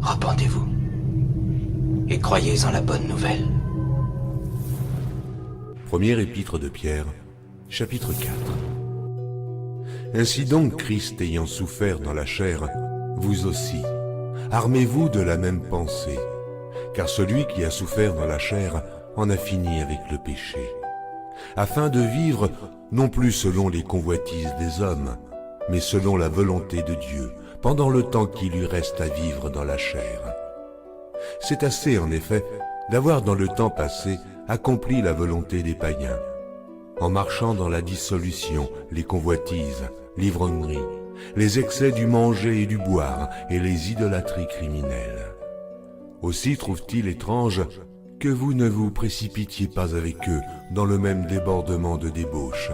Repentez-vous et croyez en la bonne nouvelle. Première épître de Pierre, chapitre 4. Ainsi donc, Christ ayant souffert dans la chair, vous aussi, armez-vous de la même pensée, car celui qui a souffert dans la chair en a fini avec le péché, afin de vivre non plus selon les convoitises des hommes, mais selon la volonté de Dieu, pendant le temps qui lui reste à vivre dans la chair. C'est assez, en effet, d'avoir dans le temps passé accompli la volonté des païens, en marchant dans la dissolution, les convoitises, l'ivrognerie, les excès du manger et du boire, et les idolâtries criminelles. Aussi trouve-t-il étrange que vous ne vous précipitiez pas avec eux dans le même débordement de débauche,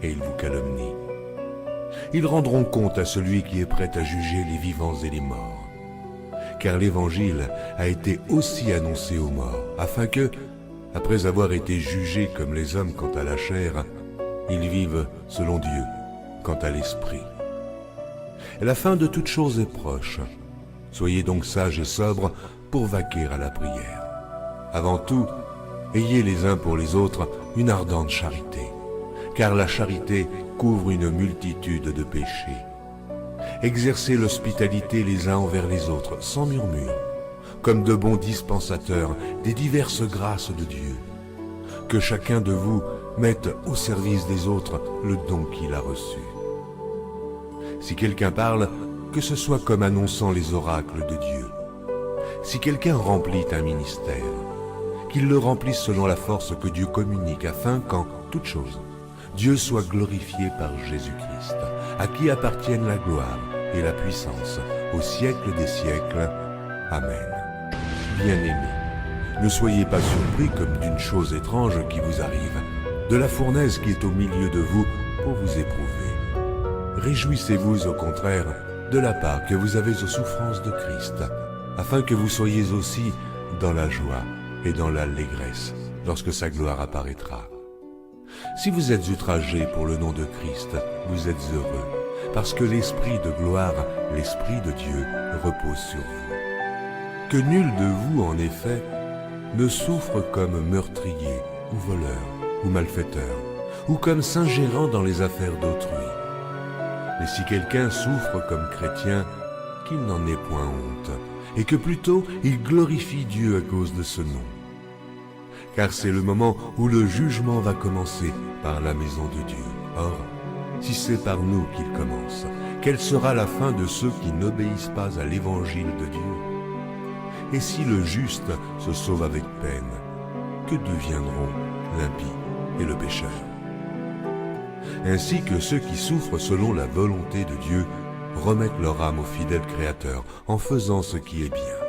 et ils vous calomnient. Ils rendront compte à celui qui est prêt à juger les vivants et les morts. Car l'Évangile a été aussi annoncé aux morts, afin que, après avoir été jugés comme les hommes quant à la chair, ils vivent selon Dieu quant à l'esprit. La fin de toute chose est proche. Soyez donc sages et sobres pour vaquer à la prière. Avant tout, ayez les uns pour les autres une ardente charité, car la charité couvre une multitude de péchés. Exercez l'hospitalité les uns envers les autres, sans murmure, comme de bons dispensateurs des diverses grâces de Dieu. Que chacun de vous mette au service des autres le don qu'il a reçu. Si quelqu'un parle, que ce soit comme annonçant les oracles de Dieu. Si quelqu'un remplit un ministère, qu'il le remplisse selon la force que Dieu communique, afin qu'en toute chose, Dieu soit glorifié par Jésus-Christ, à qui appartiennent la gloire et la puissance au siècle des siècles. Amen. Bien-aimés, ne soyez pas surpris comme d'une chose étrange qui vous arrive, de la fournaise qui est au milieu de vous pour vous éprouver. Réjouissez-vous au contraire de la part que vous avez aux souffrances de Christ, afin que vous soyez aussi dans la joie et dans l'allégresse lorsque sa gloire apparaîtra. Si vous êtes outragés pour le nom de Christ, vous êtes heureux, parce que l'Esprit de gloire, l'Esprit de Dieu, repose sur vous. Que nul de vous, en effet, ne souffre comme meurtrier, ou voleur, ou malfaiteur, ou comme s'ingérant dans les affaires d'autrui. Mais si quelqu'un souffre comme chrétien, qu'il n'en ait point honte, et que plutôt il glorifie Dieu à cause de ce nom. Car c'est le moment où le jugement va commencer par la maison de Dieu. Or, si c'est par nous qu'il commence, quelle sera la fin de ceux qui n'obéissent pas à l'évangile de Dieu? Et si le juste se sauve avec peine, que deviendront l'impie et le pécheur? Ainsi que ceux qui souffrent selon la volonté de Dieu remettent leur âme au fidèle Créateur en faisant ce qui est bien.